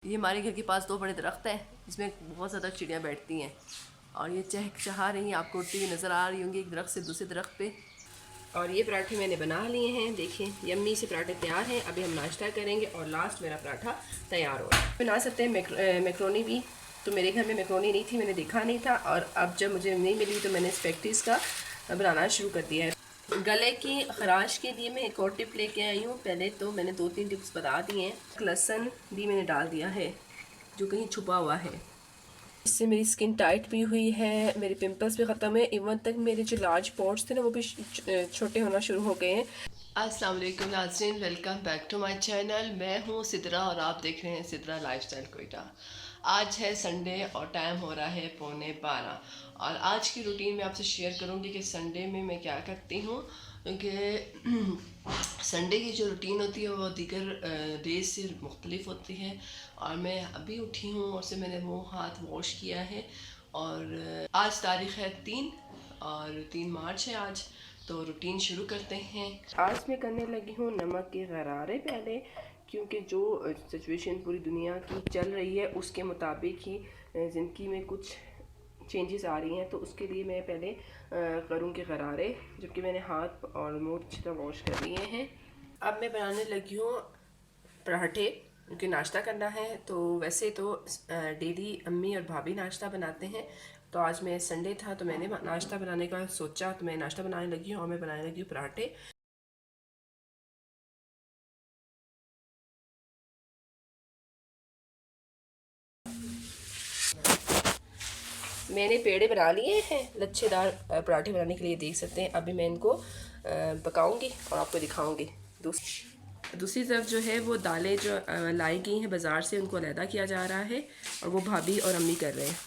ये हमारे घर के पास दो बड़े दरख्त हैं जिसमें बहुत ज़्यादा चिड़ियाँ बैठती हैं और ये चहचहा रही हैं, आपको उड़ती हुई नज़र आ रही होंगी एक दरख्त से दूसरे दरख्त पे। और ये पराठे मैंने बना लिए हैं, देखिए यम्मी से पराठे तैयार हैं। अभी हम नाश्ता करेंगे और लास्ट मेरा पराठा तैयार हो रहा है। बना सकते हैं मैक्रोनी भी, तो मेरे घर में मैक्रोनी नहीं थी, मैंने देखा नहीं था और अब जब मुझे नहीं मिली तो मैंने स्पेक्टिस का बनाना शुरू कर दिया है। गले की खराश के लिए मैं एक और टिप लेके आई हूँ। पहले तो मैंने 2-3 टिप्स बता दिए हैं। लहसुन भी मैंने डाल दिया है जो कहीं छुपा हुआ है, इससे मेरी स्किन टाइट भी हुई है, मेरे पिंपल्स भी ख़त्म है, इवन तक मेरे जो लार्ज पॉट्स थे ना वो भी छोटे होना शुरू हो गए हैं। अस्सलाम वालेकुम नाज़रीन, welcome back to my channel. मैं हूँ सिद्रा और आप देख रहे हैं सिद्रा लाइफस्टाइल कोयटा। आज है संडे और टाइम हो रहा है 11:15 और आज की रूटीन में आपसे शेयर करूँगी कि संडे में मैं क्या करती हूँ, क्योंकि संडे की जो रूटीन होती है वो दीगर डेज से मुख्तलिफ होती है। और मैं अभी उठी हूँ और से मैंने मुँह हाथ वॉश किया है और आज तारीख़ है 3 मार्च है आज, तो रूटीन शुरू करते हैं। आज मैं करने लगी हूँ नमक के गरारे पहले, क्योंकि जो सिचुएशन पूरी दुनिया की चल रही है उसके मुताबिक ही ज़िंदगी में कुछ चेंजेस आ रही हैं, तो उसके लिए मैं पहले करूँगी गरारे, जबकि मैंने हाथ और मुँह अच्छी तरह वॉश कर लिए हैं। अब मैं बनाने लगी हूँ पराठे, क्योंकि नाश्ता करना है। तो वैसे तो डेली अम्मी और भाभी नाश्ता बनाते हैं, तो आज मैं संडे था तो मैंने नाश्ता बनाने का सोचा, तो मैं नाश्ता बनाने लगी हूँ और मैं बनाने लगी हूँ पराठे। मैंने पेड़े बना लिए हैं लच्छेदार पराठे बनाने के लिए, देख सकते हैं। अभी मैं इनको पकाऊंगी और आपको दिखाऊंगी। दूसरी तरफ जो है वो दालें जो लाई गई हैं बाज़ार से, उनको अलहदा किया जा रहा है और वो भाभी और अम्मी कर रहे हैं।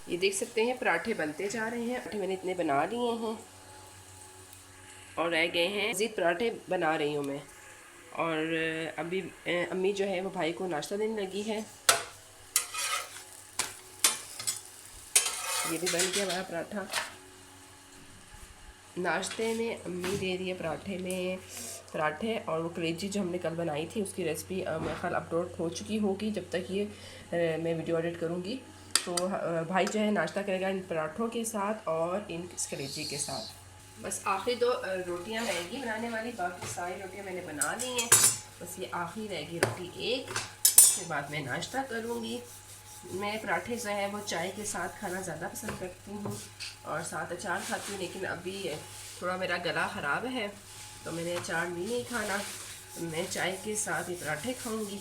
ये देख सकते हैं पराठे बनते जा रहे हैं। पराठे मैंने इतने बना लिए हैं और रह गए हैं, मज़ीद पराठे बना रही हूँ मैं। और अभी अम्मी जो है वो भाई को नाश्ता देने लगी है। ये भी बन गया हमारा पराठा। नाश्ते में अम्मी दे रही है पराठे और वो कलेजी जो हमने कल बनाई थी उसकी रेसिपी मेरे ख्याल अपलोड हो चुकी होगी जब तक ये मैं वीडियो एडिट करूँगी। तो भाई जो है नाश्ता करेगा इन पराठों के साथ और इन कलेजी के साथ। बस आखिरी 2 रोटियां रहेगी बनाने वाली, बाकी सारी रोटियां मैंने बना ली हैं। बस ये आखिरी रहेगी रोटी एक, उसके बाद मैं नाश्ता करूँगी। मैं पराठे जो है वो चाय के साथ खाना ज़्यादा पसंद करती हूँ और साथ अचार खाती हूँ, लेकिन अभी थोड़ा मेरा गला ख़राब है तो मैंने अचार भी नहीं खाना, मैं चाय के साथ ही पराठे खाऊंगी।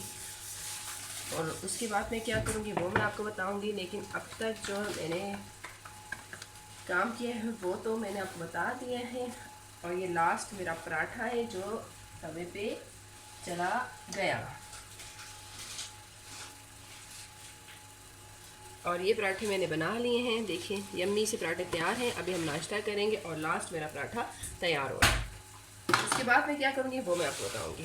और उसके बाद मैं क्या करूँगी वो मैं आपको बताऊँगी, लेकिन अब तक जो मैंने काम किया है वो तो मैंने आपको बता दिया है। और ये लास्ट मेरा पराठा है जो तवे पे चला गया। और ये पराठे मैंने बना लिए हैं, देखिए यम्मी से पराठे तैयार हैं। अभी हम नाश्ता करेंगे और लास्ट मेरा पराठा तैयार हो रहा है। उसके बाद मैं क्या करूँगी वो मैं आपको बताऊँगी।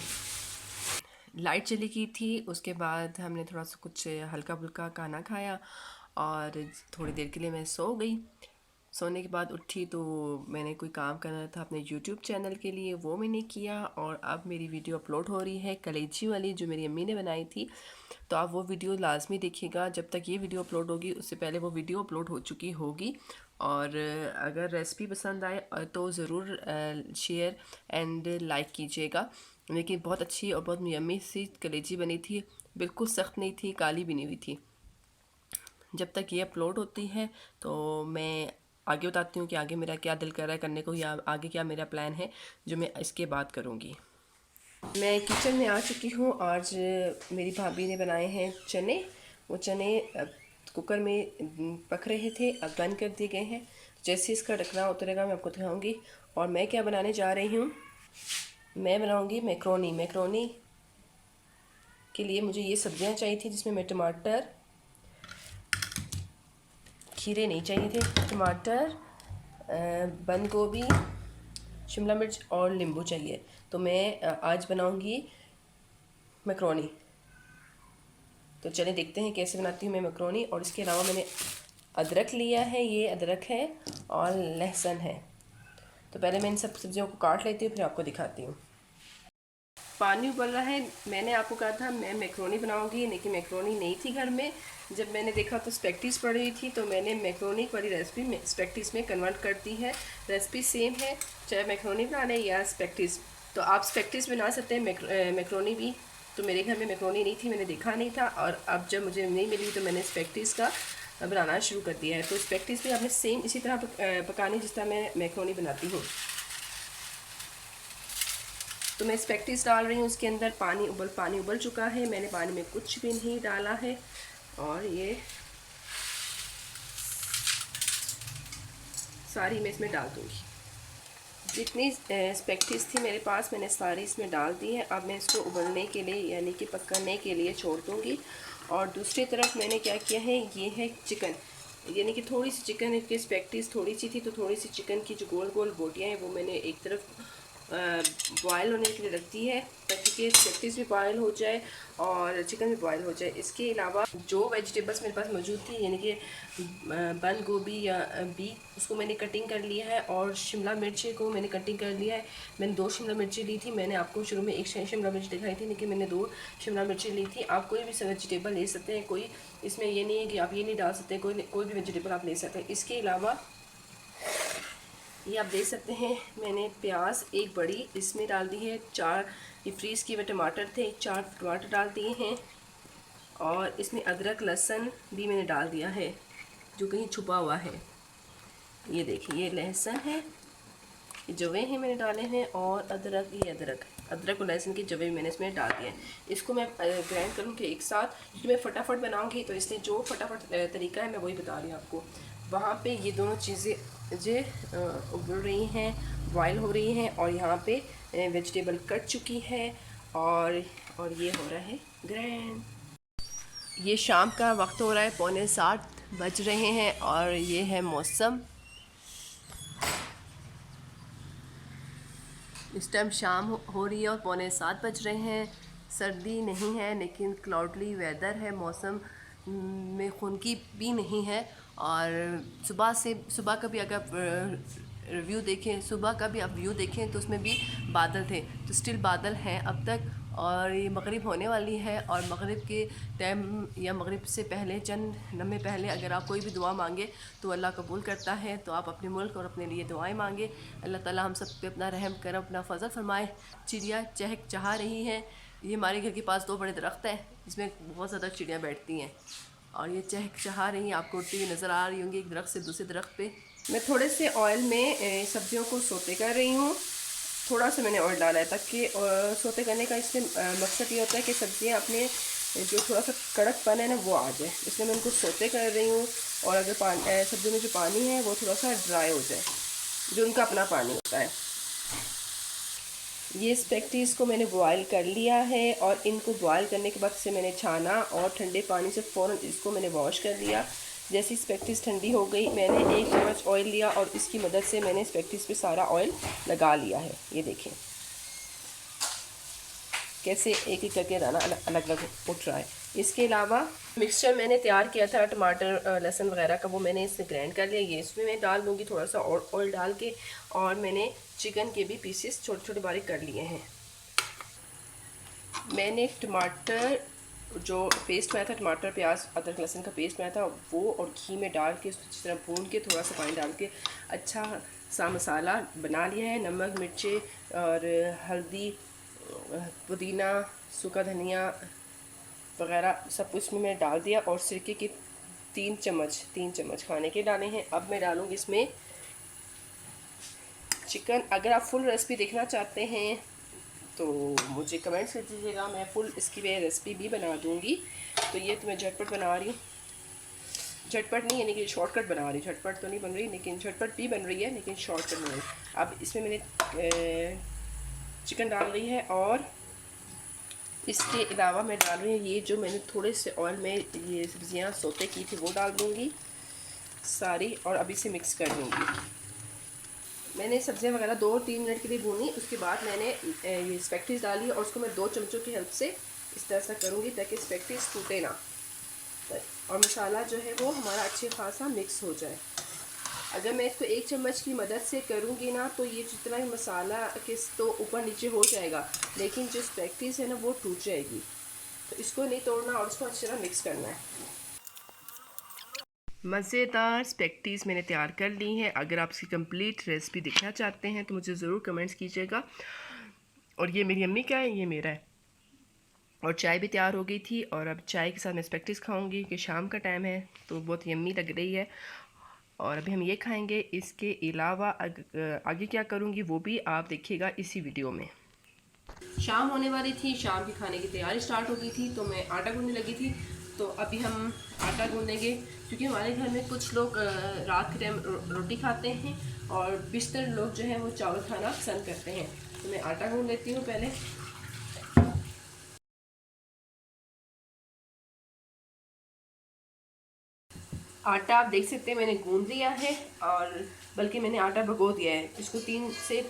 लाइट चली गई थी, उसके बाद हमने थोड़ा सा कुछ हल्का फुल्का खाना खाया और थोड़ी देर के लिए मैं सो गई। सोने के बाद उठी तो मैंने कोई काम करना था अपने यूट्यूब चैनल के लिए, वो मैंने किया। और अब मेरी वीडियो अपलोड हो रही है कलेजी वाली जो मेरी अम्मी ने बनाई थी, तो आप वो वीडियो लाजमी देखिएगा। जब तक ये वीडियो अपलोड होगी उससे पहले वो वीडियो अपलोड हो चुकी होगी। और अगर रेसिपी पसंद आए तो ज़रूर शेयर एंड लाइक कीजिएगा। लेकिन बहुत अच्छी और बहुत यम्मी सी कलेजी बनी थी, बिल्कुल सख्त नहीं थी, काली भी नहीं हुई थी। जब तक ये अपलोड होती है तो मैं आगे बताती हूँ कि आगे मेरा क्या दिल कर रहा है करने को, या आगे क्या मेरा प्लान है जो मैं इसके बाद करूँगी। मैं किचन में आ चुकी हूँ। आज मेरी भाभी ने बनाए हैं चने। वो चने कुकर में पक रहे थे, अब बंद कर दिए गए हैं। जैसे इसका ढकना उतरेगा मैं आपको दिखाऊंगी। और मैं क्या बनाने जा रही हूँ, मैं बनाऊंगी मैक्रोनी के लिए मुझे ये सब्जियां चाहिए थी, जिसमें मैं टमाटर, खीरे नहीं चाहिए थे, टमाटर, बंद गोभी, शिमला मिर्च और नींबू चाहिए। तो मैं आज बनाऊंगी मैक्रोनी। तो चलिए देखते हैं कैसे बनाती हूँ मैं मैक्रोनी। और इसके अलावा मैंने अदरक लिया है, ये अदरक है और लहसुन है। तो पहले मैं इन सब सब्जियों को काट लेती हूँ, फिर आपको दिखाती हूँ। पानी उबल रहा है। मैंने आपको कहा था मैं मैक्रोनी बनाऊंगी, लेकिन मैक्रोनी नहीं थी घर में। जब मैंने देखा तो स्पेगेटीज़ पड़ रही थी, तो मैंने मैक्रोनी वाली रेसिपी स्पेगेटीज़ में कन्वर्ट कर दी है। रेसिपी सेम है, चाहे मैक्रोनी बनाना है या स्पेगेटीज़। तो आप स्पेगेटीज़ बना सकते हैं, मैक्रोनी भी। तो मेरे घर में मैक्रोनी नहीं थी, मैंने देखा नहीं था, और अब जब मुझे नहीं मिली तो मैंने स्पेगेटीज़ का बनाना शुरू कर दिया है। तो स्पेगेटीज़ भी आपने सेम इसी तरह पकानी जिस तरह मैं मैक्रोनी बनाती हूँ। तो मैं स्पेगेटीज़ डाल रही हूँ, उसके अंदर पानी उबल चुका है। मैंने पानी में कुछ भी नहीं डाला है, और ये सारी मैं इसमें डाल दूँगी। जितनी स्पेगेटीज़ थी मेरे पास मैंने सारी इसमें डाल दी है। अब मैं इसको उबलने के लिए यानी कि पकने के लिए छोड़ दूँगी। और दूसरी तरफ मैंने क्या किया है, ये है चिकन, यानी कि थोड़ी सी चिकन की स्पेगेटीज़ थोड़ी सी थी, तो थोड़ी सी चिकन की जो गोल गोल बोटियाँ हैं वो मैंने एक तरफ बॉयल होने के लिए रख दी है, ताकि कि स्पेगेटीज़ भी बॉयल हो जाए और चिकन भी बॉयल हो जाए। इसके अलावा जो वेजिटेबल्स मेरे पास मौजूद थी, यानी कि बंद गोभी या बीट, उसको मैंने कटिंग कर लिया है, और शिमला मिर्ची को मैंने कटिंग कर लिया है। मैंने 2 शिमला मिर्ची ली थी। मैंने आपको शुरू में एक शिमला मिर्च दिखाई थी, लेकिन मैंने 2 शिमला मिर्ची ली थी। आप कोई भी वेजिटेबल ले सकते हैं, कोई इसमें ये नहीं है कि आप ये नहीं डाल सकते, कोई भी वेजिटेबल आप ले सकते हैं। इसके अलावा ये आप देख सकते हैं, मैंने प्याज एक बड़ी इसमें डाल दी है। 4 ये फ्रीज़ किए हुए टमाटर थे, 4 टमाटर डाल दिए हैं, और इसमें अदरक लहसुन भी मैंने डाल दिया है जो कहीं छुपा हुआ है। ये देखिए, ये लहसुन है, ये जवे हैं मैंने डाले हैं, और अदरक, ये अदरक और लहसुन के जवे मैंने इसमें डाल दिए हैं। इसको मैं ग्राइंड करूँगी एक साथ, क्योंकि मैं फटाफट बनाऊँगी, तो इसलिए जो फटाफट तरीका है मैं वही बता रही हूँ आपको। वहाँ पे ये दोनों चीज़ें उबल रही हैं, बॉयल हो रही हैं, और यहाँ पे वेजिटेबल कट चुकी है, और ये हो रहा है ग्रैंड। ये शाम का वक्त हो रहा है, 6:45 बज रहे हैं, और ये है मौसम। इस टाइम शाम हो रही है और 6:45 बज रहे हैं। सर्दी नहीं है, लेकिन क्लाउडली वेदर है, मौसम में खुनकी भी नहीं है। और सुबह का भी अगर व्यू देखें, सुबह का भी आप व्यू देखें तो उसमें भी बादल थे, तो स्टिल बादल हैं अब तक। और ये मगरिब होने वाली है, और मगरिब के टाइम या मगरिब से पहले चंद लम्हे पहले अगर आप कोई भी दुआ मांगे तो अल्लाह कबूल करता है। तो आप अपने मुल्क और अपने लिए दुआएं मांगे। अल्लाह ताला हम सब पे अपना रहम करम, अपना फजल फरमाए। चिड़िया चहक चहा रही हैं। ये हमारे घर के पास 2 बड़े दरख्त हैं, जिसमें बहुत ज़्यादा चिड़ियाँ बैठती हैं, और ये चहक चहा रही हैं। आपको उड़ती हुई नज़र आ रही होंगी एक दरख्त से दूसरे दरख्त पे। मैं थोड़े से ऑयल में सब्जियों को सोते कर रही हूँ। थोड़ा सा मैंने ऑयल डाला है, ताकि सोते करने का इससे मकसद ये होता है कि सब्जियाँ अपने जो थोड़ा सा कड़कपन है ना वो आ जाए, इसलिए मैं उनको सोते कर रही हूँ। और अगर सब्जियों में जो पानी है वो थोड़ा सा ड्राई हो जाए, जो उनका अपना पानी होता है। ये स्पेगेटीज़ को मैंने बॉयल कर लिया है, और इनको बॉयल करने के बाद से मैंने छाना, और ठंडे पानी से फ़ौरन इसको मैंने वॉश कर लिया। जैसी स्पेगेटीज़ ठंडी हो गई, मैंने 1 चम्मच ऑयल लिया, और इसकी मदद से मैंने स्पेगेटीज़ पे सारा ऑयल लगा लिया है। ये देखें कैसे एक एक करके दाना अलग अलग उठ रहा है। इसके अलावा मिक्सचर मैंने तैयार किया था टमाटर लहसुन वगैरह का, वो मैंने इसमें ग्राइंड कर लिया। ये इसमें मैं डाल दूँगी थोड़ा सा और ऑयल डाल के, और मैंने चिकन के भी पीसेस छोटे छोटे बारीक कर लिए हैं। मैंने टमाटर जो पेस्ट बनाया था, टमाटर प्याज अदरक लहसुन का पेस्ट बनाया था, वो और घी में डाल के उसको अच्छी तरह भून के थोड़ा सा पानी डाल के अच्छा सा मसाला बना लिया है। नमक, मिर्ची और हल्दी, पुदीना, सूखा धनिया वगैरह सब कुछ में मैंने डाल दिया, और सिरके के 3 चम्मच खाने के डाले हैं। अब मैं डालूँगी इसमें चिकन। अगर आप फुल रेसिपी देखना चाहते हैं तो मुझे कमेंट्स कर दीजिएगा, मैं फुल इसकी रेसिपी भी बना दूँगी। तो ये तो मैं झटपट बना रही हूँ, झटपट नहीं यानी कि शॉर्टकट बना रही हूँ। झटपट तो नहीं बन रही, लेकिन झटपट भी बन रही है, लेकिन शॉर्टकट बन रही है। अब इसमें मैंने चिकन डाल रही है, और इसके अलावा मैं डाल रही हूँ ये जो मैंने थोड़े से ऑयल में ये सब्ज़ियाँ सोते की थी वो डाल दूँगी सारी, और अभी से मिक्स कर दूँगी। मैंने सब्ज़ियाँ वगैरह 2-3 मिनट के लिए भूनी, उसके बाद मैंने ये स्पेगेटीज़ डाली, और उसको मैं 2 चमचों की हेल्प से इस तरह से करूँगी ताकि स्पेगेटीज़ टूटे ना, और मसाला जो है वो हमारा अच्छे खासा मिक्स हो जाए। अगर मैं इसको 1 चम्मच की मदद से करूँगी ना तो ये जितना ही मसाला किस तो ऊपर नीचे हो जाएगा, लेकिन जो स्पैगेटीज़ है ना वो टूट जाएगी। तो इसको नहीं तोड़ना और इसको अच्छी तरह मिक्स करना है। मज़ेदार स्पैगेटीज़ मैंने तैयार कर ली हैं। अगर आप इसकी कंप्लीट रेसिपी देखना चाहते हैं तो मुझे ज़रूर कमेंट्स कीजिएगा। और ये मेरी अम्मी का है, ये मेरा है। और चाय भी तैयार हो गई थी और अब चाय के साथ मैं स्पैगेटीज़ खाऊंगी कि शाम का टाइम है तो बहुत यम्मी लग रही है। और अभी हम ये खाएंगे। इसके अलावा आगे क्या करूँगी वो भी आप देखिएगा इसी वीडियो में। शाम होने वाली थी, शाम के खाने की तैयारी स्टार्ट हो गई थी तो मैं आटा गूंदने लगी थी। तो अभी हम आटा गूंदेंगे क्योंकि हमारे घर में कुछ लोग रात के टाइम रोटी खाते हैं और बिस्तर लोग जो है वो चावल खाना पसंद करते हैं। तो मैं आटा गूंद लेती हूँ पहले। आटा आप देख सकते हैं मैंने गूंद लिया है, और बल्कि मैंने आटा भिगो दिया है। इसको 3 से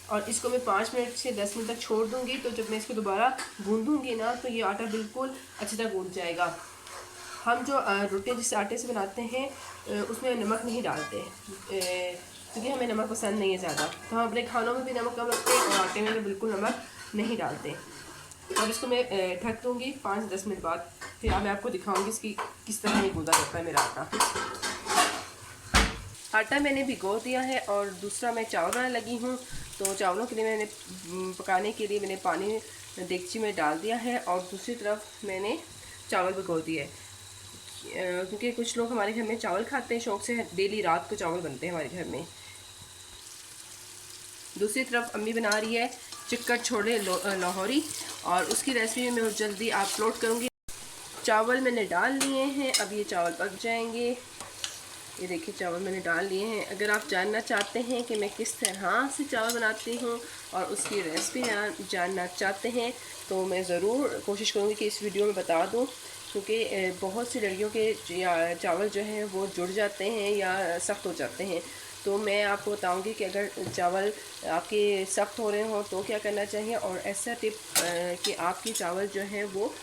और इसको मैं 5 मिनट से 10 मिनट तक छोड़ दूंगी। तो जब मैं इसको दोबारा गूंदूंगी ना तो ये आटा बिल्कुल अच्छी तरह गूंद जाएगा। हम जो रोटी जिस आटे से बनाते हैं उसमें नमक नहीं डालते क्योंकि हमें नमक पसंद नहीं है ज़्यादा। तो हम अपने खानों में भी नमक कम रखते हैं और आटे में तो बिल्कुल नमक नहीं डालते। और इसको मैं ढक दूँगी 5-10 मिनट बाद। फिर मैं आपको दिखाऊंगी इसकी किस तरह ये गूंदा जाता है मेरा आटा मैंने भिगो दिया है और दूसरा मैं चावल बनाने लगी हूँ। तो चावलों के लिए मैंने पकाने के लिए मैंने पानी देगची में डाल दिया है और दूसरी तरफ मैंने चावल भिगो दिए क्योंकि कुछ लोग हमारे घर में चावल खाते हैं शौक़ से। डेली रात को चावल बनते हैं हमारे घर में। दूसरी तरफ अम्मी बना रही है चिकन छोले लाहौरी और उसकी रेसिपी मैं जल्दी अपलोड करूँगी। चावल मैंने डाल लिए हैं, अब ये चावल पक जाएंगे। ये देखिए चावल मैंने डाल लिए हैं। अगर आप जानना चाहते हैं कि मैं किस तरह से चावल बनाती हूँ और उसकी रेसिपी जानना चाहते हैं तो मैं ज़रूर कोशिश करूँगी कि इस वीडियो में बता दूँ, क्योंकि बहुत सी लड़कियों के चावल जो हैं वो जुड़ जाते हैं या सख्त हो जाते हैं। तो मैं आपको बताऊंगी कि अगर चावल आपके सख्त हो रहे हो तो क्या करना चाहिए, और ऐसा टिप कि आपके चावल जो हैं वो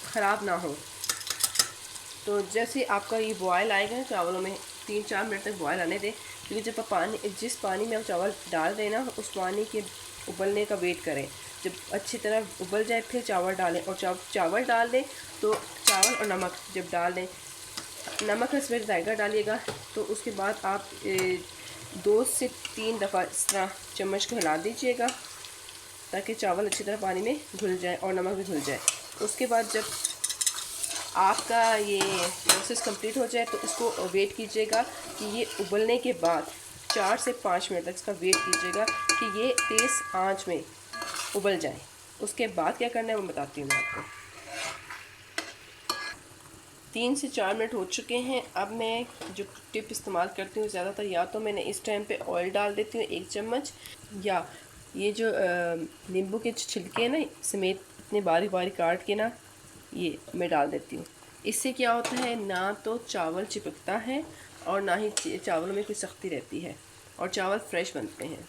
ख़राब ना हो। तो जैसे आपका ये बॉयल आएगा चावलों में 3-4 मिनट तक बॉयल आने दें, क्योंकि जब जिस पानी में आप चावल डाल दें ना उस पानी के उबलने का वेट करें। जब अच्छी तरह उबल जाए फिर चावल डालें, और चावल डाल दें तो चावल और नमक जब डाल दें, नमक का इसमें जायका डालिएगा। तो उसके बाद आप 2 से 3 दफ़ा इस तरह चम्मच को हिला दीजिएगा ताकि चावल अच्छी तरह पानी में घुल जाए और नमक भी घुल जाए। उसके बाद जब आपका ये प्रोसेस कंप्लीट हो जाए तो इसको वेट कीजिएगा कि ये उबलने के बाद 4 से 5 मिनट तक इसका वेट कीजिएगा कि ये तेज़ आंच में उबल जाए। उसके बाद क्या करना है वो बताती हूँ मैं आपको। 3 से 4 मिनट हो चुके हैं। अब मैं जो टिप इस्तेमाल करती हूँ ज़्यादातर, या तो मैंने इस टाइम पे ऑयल डाल देती हूँ 1 चम्मच, या ये जो नींबू के छिलके हैं ना समेत इतने बारीक बारीक काट के ना ये मैं डाल देती हूँ। इससे क्या होता है, ना तो चावल चिपकता है और ना ही चावलों में कोई सख्ती रहती है और चावल फ्रेश बनते हैं।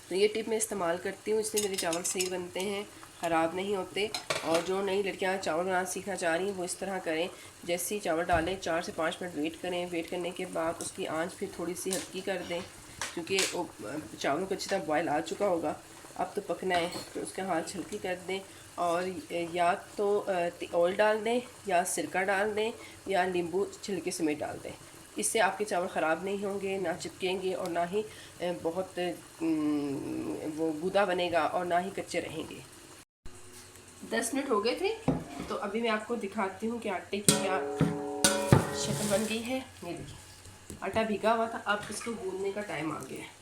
तो ये टिप मैं इस्तेमाल करती हूँ, इससे मेरे चावल सही बनते हैं, ख़राब नहीं होते। और जो नई लड़कियाँ चावल बनाना सीखना चाह रही हैं वो इस तरह करें। जैसे ही चावल डालें 4 से 5 मिनट वेट करें। वेट करने के बाद उसकी आंच फिर थोड़ी सी हल्की कर दें, क्योंकि चावलों को अच्छी तरह बॉयल आ चुका होगा, अब तो पकना है। तो उसका हाथ हल्की कर दें और या तो ऑयल डाल दें या सिरका डाल दें या नींबू छिलके समेत डाल दें। इससे आपके चावल ख़राब नहीं होंगे, ना चिपकेंगे और ना ही बहुत वो गुदा बनेगा और ना ही कच्चे रहेंगे। 10 मिनट हो गए थे तो अभी मैं आपको दिखाती हूँ कि आटे की क्या शक्ल बन गई है। ये देखिए आटा भीगा हुआ था, अब इसको गूंदने का टाइम आ गया है।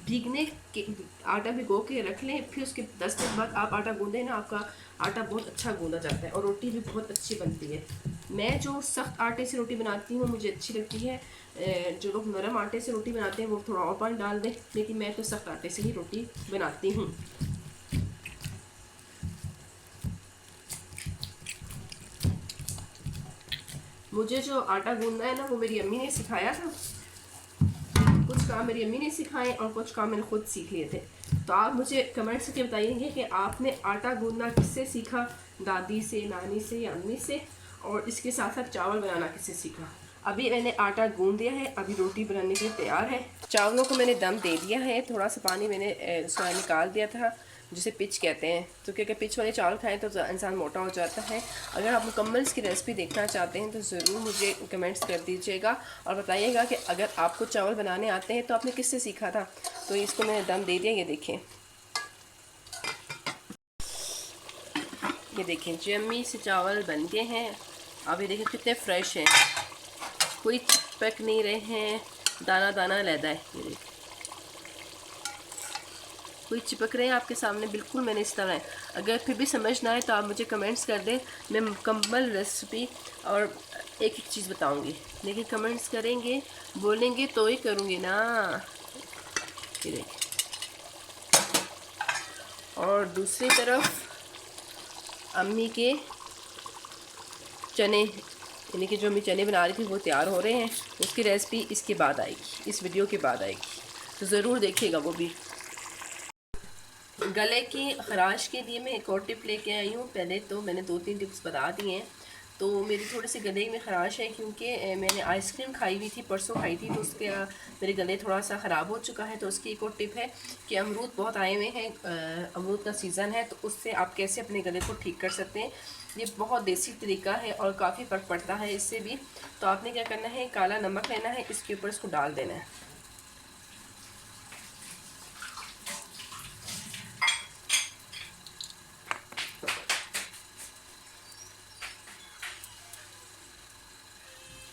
भीगने के आटा भिगो के रख लें, फिर उसके 10 मिनट बाद आप आटा गूंदें ना, आपका आटा बहुत अच्छा गूंदा जाता है और रोटी भी बहुत अच्छी बनती है। मैं जो सख्त आटे से रोटी बनाती हूँ मुझे अच्छी लगती है। जो लोग नरम आटे से रोटी बनाते हैं वो थोड़ा और पानी डाल दें, लेकिन मैं तो सख्त आटे से ही रोटी बनाती हूँ। मुझे जो आटा गूंदना है ना वो मेरी अम्मी ने सिखाया था। कुछ काम मेरी अम्मी ने सिखाए और कुछ काम मैंने खुद सीख लिए थे। तो आप मुझे कमेंट्स करके बताइएंगे कि आपने आटा गूंदना किससे सीखा, दादी से, नानी से या अम्मी से, और इसके साथ साथ चावल बनाना किससे सीखा। अभी मैंने आटा गूंद दिया है, अभी रोटी बनाने के लिए तैयार है। चावलों को मैंने दम दे दिया है, थोड़ा सा पानी मैंने उसमें निकाल दिया था, जिसे पिच कहते हैं। तो क्योंकि पिच वाले चावल खाएं तो इंसान मोटा हो जाता है। अगर आप मुकम्मल इसकी रेसिपी देखना चाहते हैं तो ज़रूर मुझे कमेंट्स कर दीजिएगा और बताइएगा कि अगर आपको चावल बनाने आते हैं तो आपने किससे सीखा था। तो इसको मैंने दम दे दिया, ये देखें जम्मी से चावल बन गए हैं। अब ये देखें कितने फ्रेश हैं, कोई चिपक नहीं रहे हैं, दाना दाना लहदा है। ये देखें कोई चिपक रहे हैं आपके सामने, बिल्कुल मैंने इस तरह है। अगर फिर भी समझ ना आए तो आप मुझे कमेंट्स कर दें, मैं मुकम्मल रेसिपी और एक एक चीज़ बताऊंगी। लेकिन कमेंट्स करेंगे, बोलेंगे तो ही करूँगी ना। ये देखें, और दूसरी तरफ अम्मी के चने, यानी कि जो अम्मी चने बना रही थी वो तैयार हो रहे हैं। उसकी रेसिपी इसके बाद आएगी, इस वीडियो के बाद आएगी, तो ज़रूर देखिएगा वो भी। गले की ख़राश के लिए मैं एक और टिप लेके आई हूँ। पहले तो मैंने 2-3 टिप्स बता दी हैं। तो मेरी थोड़ी सी गले में ख़राश है क्योंकि मैंने आइसक्रीम खाई हुई थी, परसों खाई थी, तो उसके मेरे गले थोड़ा सा ख़राब हो चुका है। तो उसकी एक और टिप है कि अमरूद बहुत आए हुए हैं, अमरूद का सीज़न है, तो उससे आप कैसे अपने गले को ठीक कर सकते हैं। ये बहुत देसी तरीका है और काफ़ी फ़र्क पड़ता है इससे भी। तो आपने क्या करना है, काला नमक लेना है, इसके ऊपर इसको डाल देना है।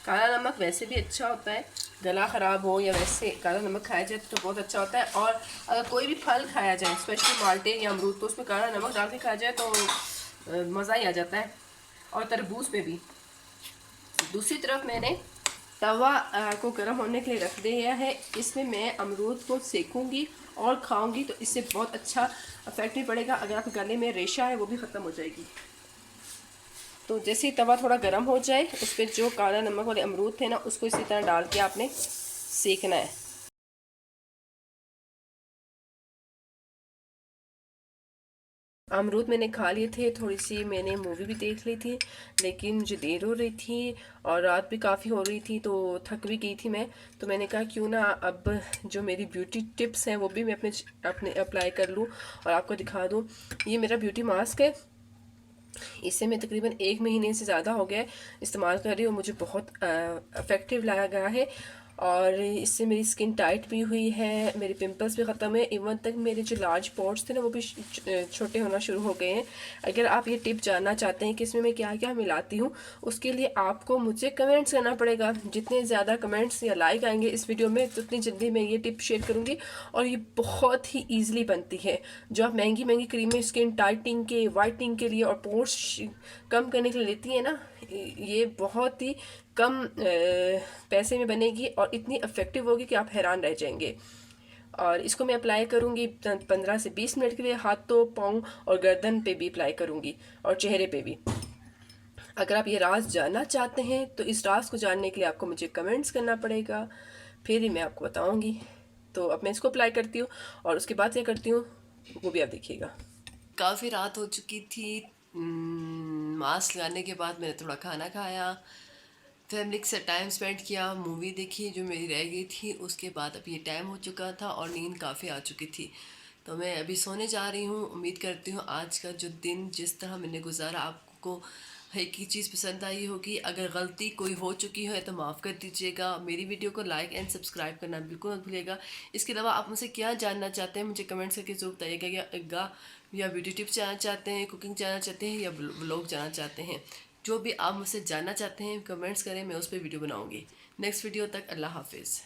काला नमक वैसे भी अच्छा होता है, गला ख़राब हो या वैसे काला नमक खाया जाए तो बहुत अच्छा होता है। और अगर कोई भी फल खाया जाए, स्पेशली माल्टे या अमरूद, तो उसमें काला नमक डाल के खाया जाए तो मज़ा ही आ जाता है। और तरबूज पे भी। दूसरी तरफ मैंने तवा को गर्म होने के लिए रख दिया है। इसमें मैं अमरूद को सेकूंगी और खाऊंगी, तो इससे बहुत अच्छा इफेक्ट भी पड़ेगा। अगर आपके गले में रेशा है वो भी ख़त्म हो जाएगी। तो जैसे ही तवा थोड़ा गर्म हो जाए, उस पर जो काला नमक वाले अमरूद थे ना, उसको इसी तरह डाल के आपने सेकना है। अमरूद मैंने खा लिए थे, थोड़ी सी मैंने मूवी भी देख ली थी, लेकिन मुझे देर हो रही थी और रात भी काफ़ी हो रही थी, तो थक भी गई थी मैं। तो मैंने कहा क्यों ना अब जो मेरी ब्यूटी टिप्स हैं वो भी मैं अपने अप्लाई कर लूँ और आपको दिखा दूँ। ये मेरा ब्यूटी मास्क है, इसे मैं तकरीबन 1 महीने से ज़्यादा हो गया इस्तेमाल कर रही हूँ। मुझे बहुत इफ़ेक्टिव लगा गया है और इससे मेरी स्किन टाइट भी हुई है, मेरे पिंपल्स भी ख़त्म है, इवन तक मेरे जो लार्ज पॉट्स थे ना वो भी छोटे होना शुरू हो गए हैं। अगर आप ये टिप जानना चाहते हैं कि इसमें मैं क्या क्या मिलाती हूँ, उसके लिए आपको मुझे कमेंट्स करना पड़ेगा। जितने ज़्यादा कमेंट्स या लाइक आएंगे इस वीडियो में, तो उतनी जल्दी मैं ये टिप शेयर करूँगी। और ये बहुत ही ईजिली बनती है। जो आप महंगी महंगी क्रीमें स्किन टाइटनिंग के, वाइटनिंग के लिए और पोर्स कम करने के लिए लेती है ना, ये बहुत ही कम पैसे में बनेगी और इतनी इफ़ेक्टिव होगी कि आप हैरान रह जाएंगे। और इसको मैं अप्लाई करूँगी 15 से 20 मिनट के लिए, हाथों, पाँव और गर्दन पे भी अप्लाई करूँगी और चेहरे पे भी। अगर आप ये राज जानना चाहते हैं तो इस राज को जानने के लिए आपको मुझे कमेंट्स करना पड़ेगा, फिर ही मैं आपको बताऊँगी। तो अब मैं इसको अप्लाई करती हूँ और उसके बाद क्या करती हूँ वो भी आप देखिएगा। काफ़ी रात हो चुकी थी, मास्क लगाने के बाद मैंने थोड़ा खाना खाया, फैमिली के साथ टाइम स्पेंड किया, मूवी देखी जो मेरी रह गई थी। उसके बाद अब ये टाइम हो चुका था और नींद काफ़ी आ चुकी थी, तो मैं अभी सोने जा रही हूँ। उम्मीद करती हूँ आज का जो दिन जिस तरह मैंने गुजारा आपको एक ही चीज़ पसंद आई होगी। अगर गलती कोई हो चुकी है तो माफ़ कर दीजिएगा। मेरी वीडियो को लाइक एंड सब्सक्राइब करना बिल्कुल मत भूलिएगा। इसके अलावा आप मुझसे क्या जानना चाहते हैं मुझे कमेंट्स करके ज़रूर बताइएगा। या ब्यूटी टिप्स जानना चाहते हैं, कुकिंग जानना चाहते हैं या व्लॉग जानना चाहते हैं, जो भी आप मुझसे जानना चाहते हैं कमेंट्स करें, मैं उस पर वीडियो बनाऊँगी। नेक्स्ट वीडियो तक अल्लाह हाफिज़।